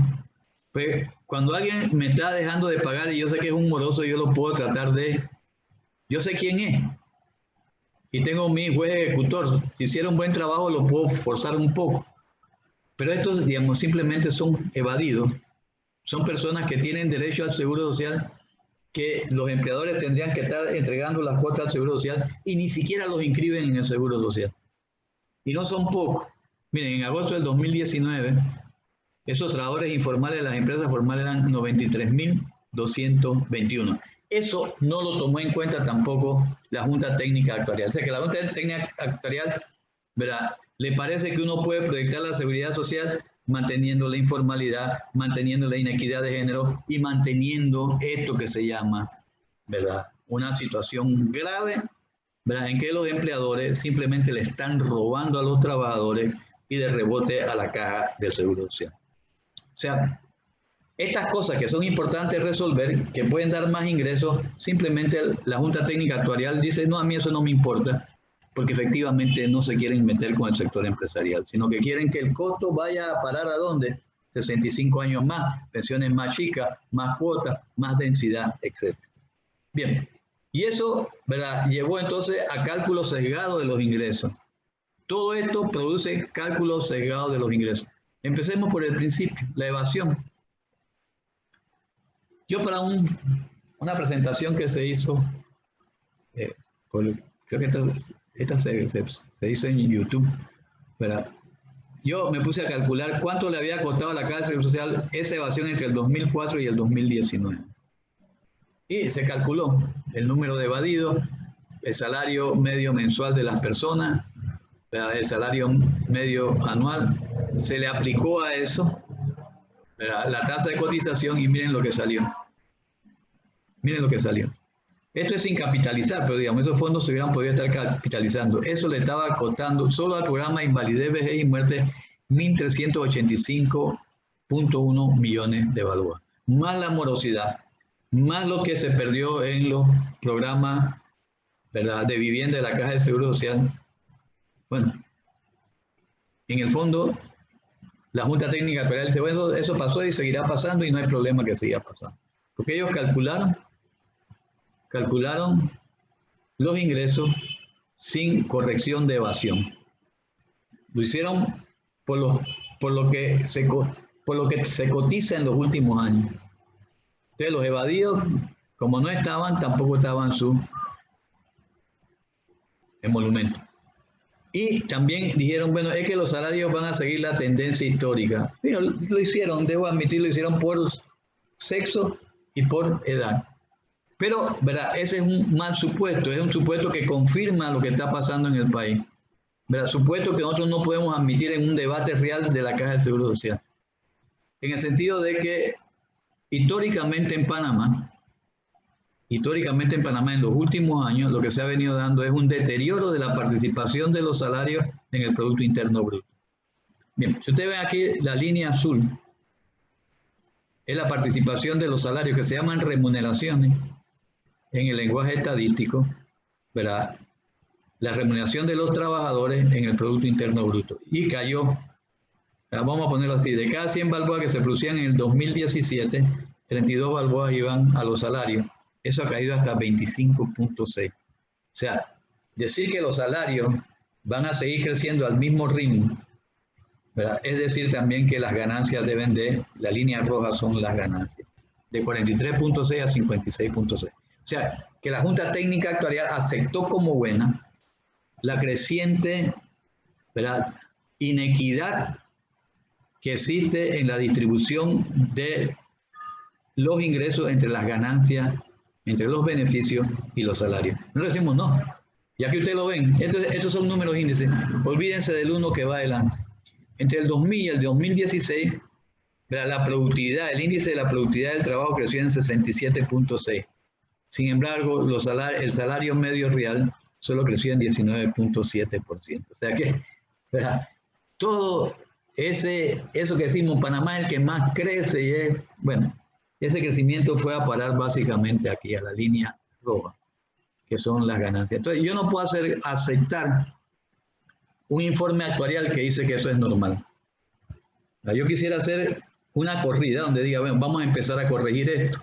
Pues cuando alguien me está dejando de pagar y yo sé que es un moroso, yo lo puedo tratar de... Yo sé quién es. Y tengo mi juez ejecutor. Si hiciera un buen trabajo, lo puedo forzar un poco. Pero estos, digamos, simplemente son evadidos. Son personas que tienen derecho al Seguro Social, que los empleadores tendrían que estar entregando las cuotas al Seguro Social y ni siquiera los inscriben en el Seguro Social. Y no son pocos. Miren, en agosto del 2019, esos trabajadores informales de las empresas formales eran 93.221. Eso no lo tomó en cuenta tampoco la Junta Técnica Actuarial. O sea que la Junta Técnica Actuarial, ¿verdad?, le parece que uno puede proyectar la seguridad social manteniendo la informalidad, manteniendo la inequidad de género y manteniendo esto que se llama, ¿verdad?, una situación grave, ¿verdad?, en que los empleadores simplemente le están robando a los trabajadores y de rebote a la caja del Seguro Social. O sea, estas cosas que son importantes resolver, que pueden dar más ingresos, simplemente la Junta Técnica Actuarial dice, no, a mí eso no me importa, porque efectivamente no se quieren meter con el sector empresarial, sino que quieren que el costo vaya a parar ¿a dónde? 65 años más, pensiones más chicas, más cuotas, más densidad, etc. Bien, y eso, ¿verdad?, llevó entonces a cálculos sesgados de los ingresos. Todo esto produce cálculos sesgados de los ingresos. Empecemos por el principio, la evasión. Yo para una presentación que se hizo, creo que esta se hizo en YouTube, ¿verdad?, yo me puse a calcular cuánto le había costado a la Caja de Seguro Social esa evasión entre el 2004 y el 2019. Y se calculó el número de evadidos, el salario medio mensual de las personas, el salario medio anual, se le aplicó a eso, ¿verdad?, la tasa de cotización y miren lo que salió. Miren lo que salió. Esto es sin capitalizar, pero digamos, esos fondos se hubieran podido estar capitalizando. Eso le estaba costando solo al programa de invalidez, vejez y muerte 1.385.1 millones de balboas. Más la morosidad, más lo que se perdió en los programas, ¿verdad?, de vivienda de la Caja de Seguro Social. Bueno, en el fondo, la Junta Técnica Actuarial dice, bueno, eso pasó y seguirá pasando y no hay problema que siga pasando. Porque ellos calcularon los ingresos sin corrección de evasión. Lo hicieron por lo que se cotiza en los últimos años. Entonces los evadidos, como no estaban, tampoco estaban su emolumento. Y también dijeron, bueno, es que los salarios van a seguir la tendencia histórica. Pero lo hicieron, debo admitir, lo hicieron por sexo y por edad. Pero, ¿verdad? Ese es un mal supuesto, es un supuesto que confirma lo que está pasando en el país. ¿Verdad? Supuesto que nosotros no podemos admitir en un debate real de la Caja de Seguro Social. En el sentido de que históricamente en Panamá, en los últimos años, lo que se ha venido dando es un deterioro de la participación de los salarios en el Producto Interno Bruto. Bien, si ustedes ven aquí la línea azul, es la participación de los salarios que se llaman remuneraciones en el lenguaje estadístico, ¿verdad? La remuneración de los trabajadores en el Producto Interno Bruto. Y cayó, vamos a ponerlo así, de cada 100 balboas que se producían en el 2017, 32 balboas iban a los salarios. Eso ha caído hasta 25.6. O sea, decir que los salarios van a seguir creciendo al mismo ritmo, ¿verdad? Es decir también que las ganancias deben de, la línea roja son las ganancias, de 43.6 a 56.6. O sea, que la Junta Técnica Actuarial aceptó como buena la creciente, ¿verdad?, inequidad que existe en la distribución de los ingresos entre las ganancias, entre los beneficios y los salarios. Nosotros decimos no. Ya que ustedes lo ven, estos son números índices. Olvídense del uno que va adelante. Entre el 2000 y el 2016, la productividad, el índice de la productividad del trabajo creció en 67.6. Sin embargo, el salario medio real solo creció en 19.7%. O sea que, ¿verdad?, todo eso que decimos, Panamá es el que más crece y es, bueno, ese crecimiento fue a parar básicamente aquí, a la línea roja, que son las ganancias. Entonces, yo no puedo aceptar un informe actuarial que dice que eso es normal. Yo quisiera hacer una corrida donde diga, bueno, vamos a empezar a corregir esto.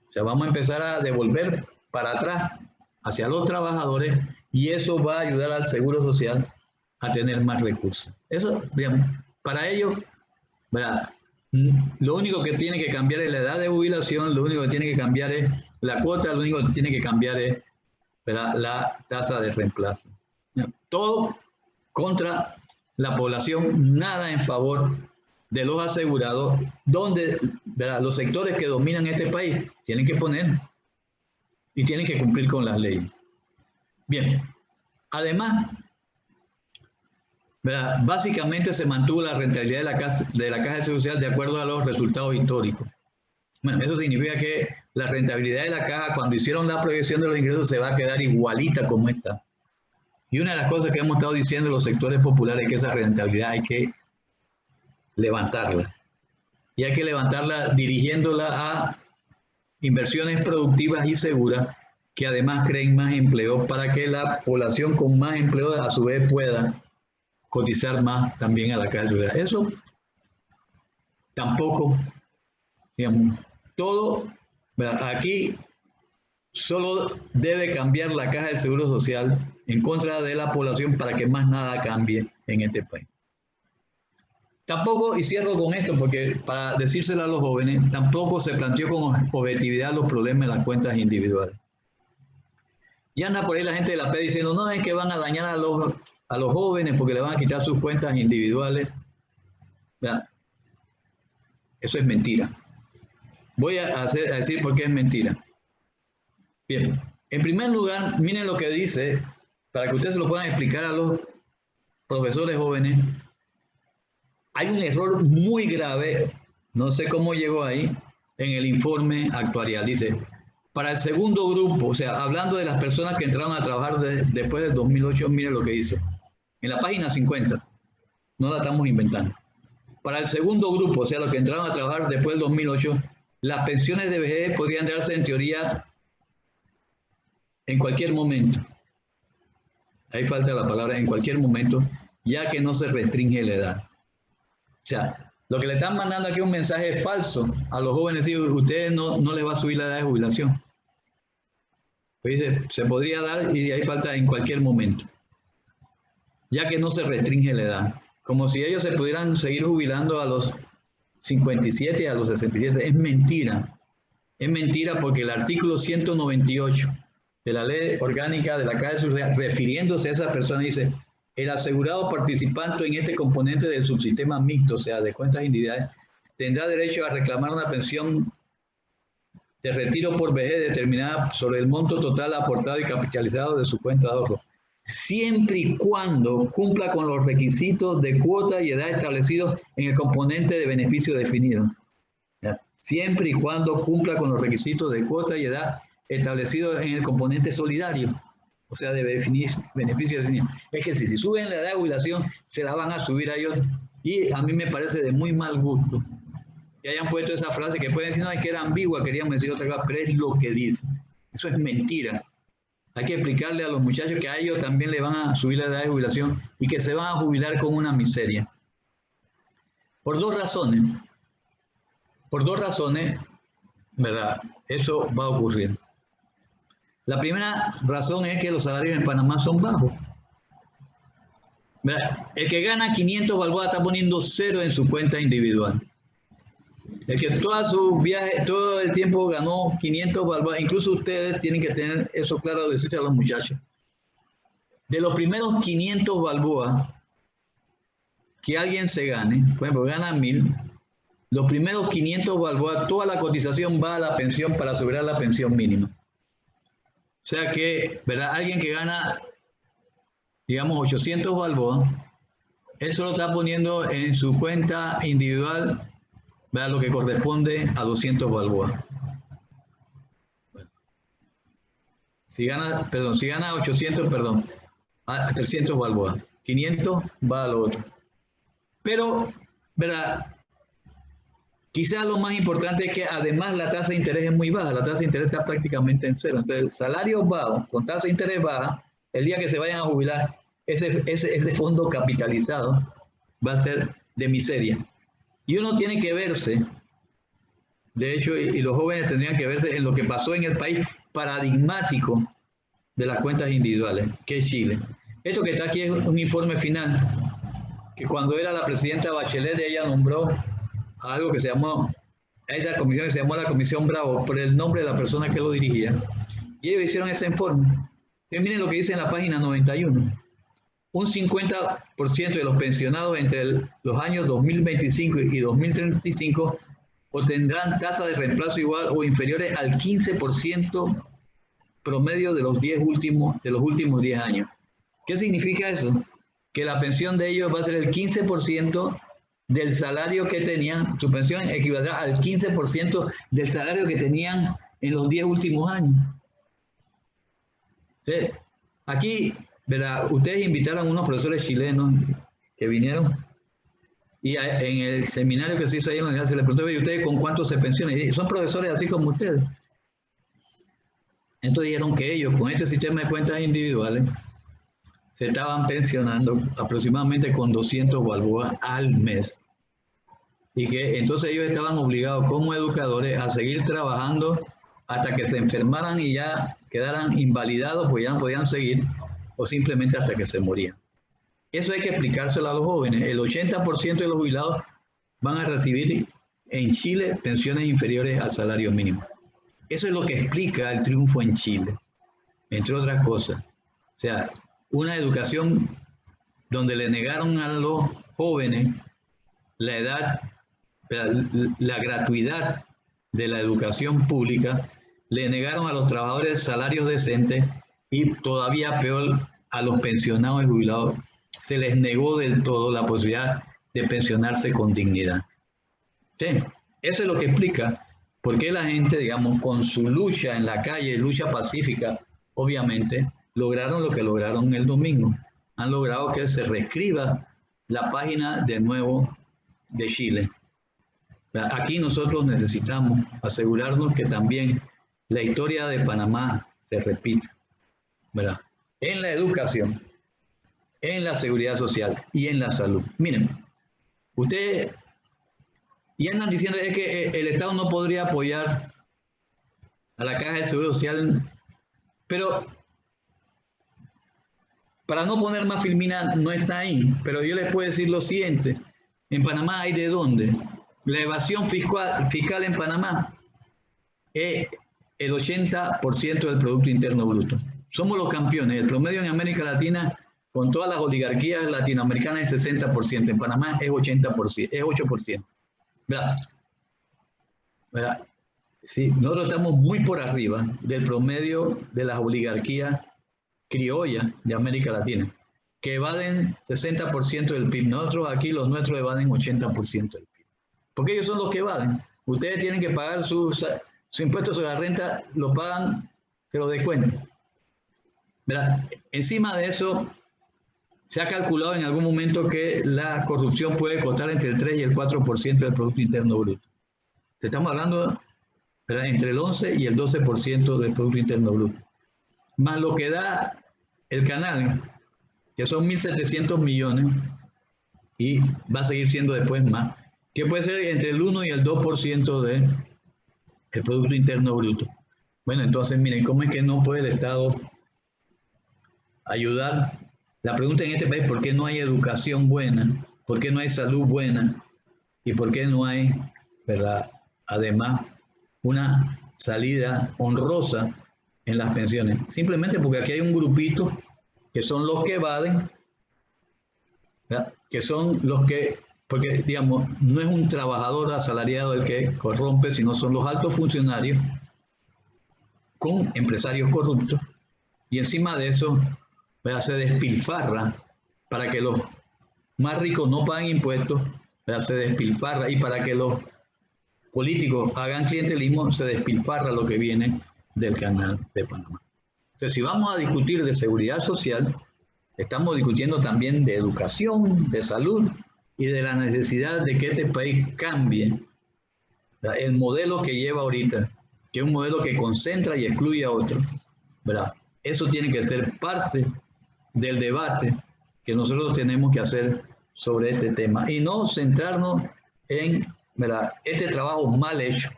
O sea, vamos a empezar a devolver para atrás hacia los trabajadores y eso va a ayudar al Seguro Social a tener más recursos. Eso, digamos, para ello, ¿verdad?, lo único que tiene que cambiar es la edad de jubilación, lo único que tiene que cambiar es la cuota, lo único que tiene que cambiar es, ¿verdad?, la tasa de reemplazo. Todo contra la población, nada en favor de los asegurados, donde, ¿verdad?, los sectores que dominan este país tienen que poner y tienen que cumplir con las leyes. Bien, además, ¿verdad?, básicamente se mantuvo la rentabilidad de la Caja de Seguro Social de acuerdo a los resultados históricos. Bueno, eso significa que la rentabilidad de la Caja, cuando hicieron la proyección de los ingresos, se va a quedar igualita como está. Y una de las cosas que hemos estado diciendo los sectores populares es que esa rentabilidad hay que levantarla. Y hay que levantarla dirigiéndola a inversiones productivas y seguras que además creen más empleo para que la población con más empleo a su vez pueda cotizar más también a la Caja de Seguridad. Eso tampoco, digamos, todo, ¿verdad?, aquí solo debe cambiar la Caja de Seguro Social en contra de la población para que más nada cambie en este país. Tampoco, y cierro con esto porque para decírselo a los jóvenes, tampoco se planteó con objetividad los problemas de las cuentas individuales. Y anda por ahí la gente de la P diciendo, no, es que van a dañar a los jóvenes porque le van a quitar sus cuentas individuales. ¿Verdad? Eso es mentira. Voy a decir por qué es mentira. Bien, en primer lugar, miren lo que dice, para que ustedes se lo puedan explicar a los profesores jóvenes. Hay un error muy grave, no sé cómo llegó ahí, en el informe actuarial. Dice, para el segundo grupo, o sea, hablando de las personas que entraron a trabajar después del 2008, miren lo que dice. En la página 50, no la estamos inventando. Para el segundo grupo, o sea, los que entraron a trabajar después del 2008, las pensiones de vejez podrían darse en teoría en cualquier momento. Ahí falta la palabra en cualquier momento, ya que no se restringe la edad. O sea, lo que le están mandando aquí es un mensaje falso a los jóvenes, y ustedes no les va a subir la edad de jubilación. Pues dice, se podría dar y de ahí falta en cualquier momento, ya que no se restringe la edad. Como si ellos se pudieran seguir jubilando a los 57 y a los 67. Es mentira. Es mentira porque el artículo 198 de la Ley Orgánica de la Caja de Seguridad, refiriéndose a esa persona, dice, el asegurado participante en este componente del subsistema mixto, o sea, de cuentas individuales, tendrá derecho a reclamar una pensión de retiro por vejez determinada sobre el monto total aportado y capitalizado de su cuenta de ahorro, siempre y cuando cumpla con los requisitos de cuota y edad establecidos en el componente de beneficio definido. Siempre y cuando cumpla con los requisitos de cuota y edad establecidos en el componente solidario, o sea, de beneficio definido. Es que si suben la edad de jubilación, se la van a subir a ellos, y a mí me parece de muy mal gusto que hayan puesto esa frase, que pueden decir, no, es que era ambigua, queríamos decir otra cosa, pero es lo que dice. Eso es mentira. Hay que explicarle a los muchachos que a ellos también le van a subir la edad de jubilación y que se van a jubilar con una miseria. Por dos razones, ¿verdad? Eso va a ocurrir. La primera razón es que los salarios en Panamá son bajos. ¿Verdad? El que gana 500 balboas está poniendo 0 en su cuenta individual. El que toda su viaje, todo el tiempo ganó 500 balboas, incluso ustedes tienen que tener eso claro, decirse a los muchachos. De los primeros 500 balboas que alguien se gane, por ejemplo, gana 1000, los primeros 500 balboas, toda la cotización va a la pensión para asegurar la pensión mínima. O sea que, ¿verdad? Alguien que gana, digamos, 800 balboas, él solo está poniendo en su cuenta individual, ¿verdad?, lo que corresponde a 200 balboas. Si gana 800, a 300 balboas. 500 va a lo otro. Pero, ¿verdad?, quizás lo más importante es que además la tasa de interés es muy baja. La tasa de interés está prácticamente en 0. Entonces, salarios bajos, con tasa de interés baja, el día que se vayan a jubilar, ese fondo capitalizado va a ser de miseria. Y uno tiene que verse, de hecho, y los jóvenes tendrían que verse en lo que pasó en el país paradigmático de las cuentas individuales, que es Chile. Esto que está aquí es un informe final, que cuando era la presidenta Bachelet, ella nombró a algo que se llamó, a esta comisión que se llamó la Comisión Bravo, por el nombre de la persona que lo dirigía. Y ellos hicieron ese informe. Y miren lo que dice en la página 91. Un 50% de los pensionados entre los años 2025 y 2035 obtendrán tasas de reemplazo igual o inferiores al 15% promedio de los últimos 10 años. ¿Qué significa eso? Que la pensión de ellos va a ser el 15% del salario que tenían, su pensión equivaldrá al 15% del salario que tenían en los 10 últimos años. ¿Sí? Aquí, ¿verdad?, ustedes invitaron a unos profesores chilenos que vinieron, y en el seminario que se hizo ahí en la universidad se les preguntó, ¿y ustedes con cuánto se pensionan? Y son profesores así como ustedes. Entonces dijeron que ellos, con este sistema de cuentas individuales, se estaban pensionando aproximadamente con 200 balboas al mes. Y que entonces ellos estaban obligados como educadores a seguir trabajando hasta que se enfermaran y ya quedaran invalidados, pues ya no podían seguir, o simplemente hasta que se morían. Eso hay que explicárselo a los jóvenes. El 80% de los jubilados van a recibir en Chile pensiones inferiores al salario mínimo. Eso es lo que explica el triunfo en Chile, entre otras cosas. O sea, una educación donde le negaron a los jóvenes la edad, la gratuidad de la educación pública, le negaron a los trabajadores salarios decentes y todavía peor a los pensionados y jubilados. Se les negó del todo la posibilidad de pensionarse con dignidad. ¿Sí? Eso es lo que explica por qué la gente, digamos, con su lucha en la calle, lucha pacífica, obviamente, lograron lo que lograron el domingo. Han logrado que se reescriba la página de nuevo de Chile. Aquí nosotros necesitamos asegurarnos que también la historia de Panamá se repita, ¿verdad?, en la educación, en la seguridad social y en la salud. Miren, ustedes y andan diciendo es que el Estado no podría apoyar a la Caja de Seguro Social, pero para no poner más filmina no está ahí, pero yo les puedo decir lo siguiente: en Panamá hay de dónde. La evasión fiscal en Panamá es el 80% del Producto Interno Bruto. Somos los campeones. El promedio en América Latina con todas las oligarquías latinoamericanas es 60%, en Panamá es 80%, es 8%. ¿Verdad? ¿Verdad? Sí, nosotros estamos muy por arriba del promedio de las oligarquías criollas de América Latina, que evaden 60% del PIB. Nosotros aquí, los nuestros evaden 80% del PIB. Porque ellos son los que evaden. Ustedes tienen que pagar su impuesto sobre la renta, lo pagan, se lo descuentan. ¿Verdad? Encima de eso, se ha calculado en algún momento que la corrupción puede costar entre el 3 y el 4% del Producto Interno Bruto. Estamos hablando, ¿verdad?, entre el 11 y el 12% del Producto Interno Bruto. Más lo que da el canal, que son 1.700 millones, y va a seguir siendo después más, que puede ser entre el 1 y el 2% del Producto Interno Bruto. Bueno, entonces miren, ¿cómo es que no puede el Estado ayudar? La pregunta en este país, ¿por qué no hay educación buena? ¿Por qué no hay salud buena? ¿Y por qué no hay, verdad, además, una salida honrosa en las pensiones? Simplemente porque aquí hay un grupito que son los que evaden, ¿verdad?, que son los que, porque digamos, no es un trabajador asalariado el que corrompe, sino son los altos funcionarios con empresarios corruptos, y encima de eso, ¿verdad?, se despilfarra para que los más ricos no paguen impuestos, ¿verdad?, se despilfarra, y para que los políticos hagan clientelismo, se despilfarra lo que viene del Canal de Panamá. Entonces, si vamos a discutir de seguridad social, estamos discutiendo también de educación, de salud y de la necesidad de que este país cambie, ¿verdad?, el modelo que lleva ahorita, que es un modelo que concentra y excluye a otros, ¿verdad? Eso tiene que ser parte del debate que nosotros tenemos que hacer sobre este tema y no centrarnos en, ¿verdad?, este trabajo mal hecho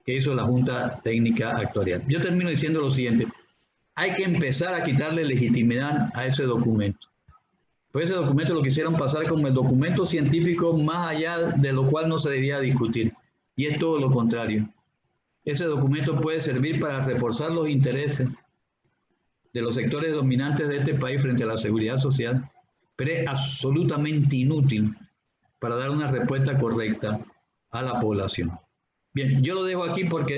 que hizo la Junta Técnica Actuarial. Yo termino diciendo lo siguiente: hay que empezar a quitarle legitimidad a ese documento. Pues ese documento lo quisieron pasar como el documento científico más allá de lo cual no se debía discutir. Y es todo lo contrario. Ese documento puede servir para reforzar los intereses de los sectores dominantes de este país frente a la seguridad social, pero es absolutamente inútil para dar una respuesta correcta a la población. Bien, yo lo dejo aquí porque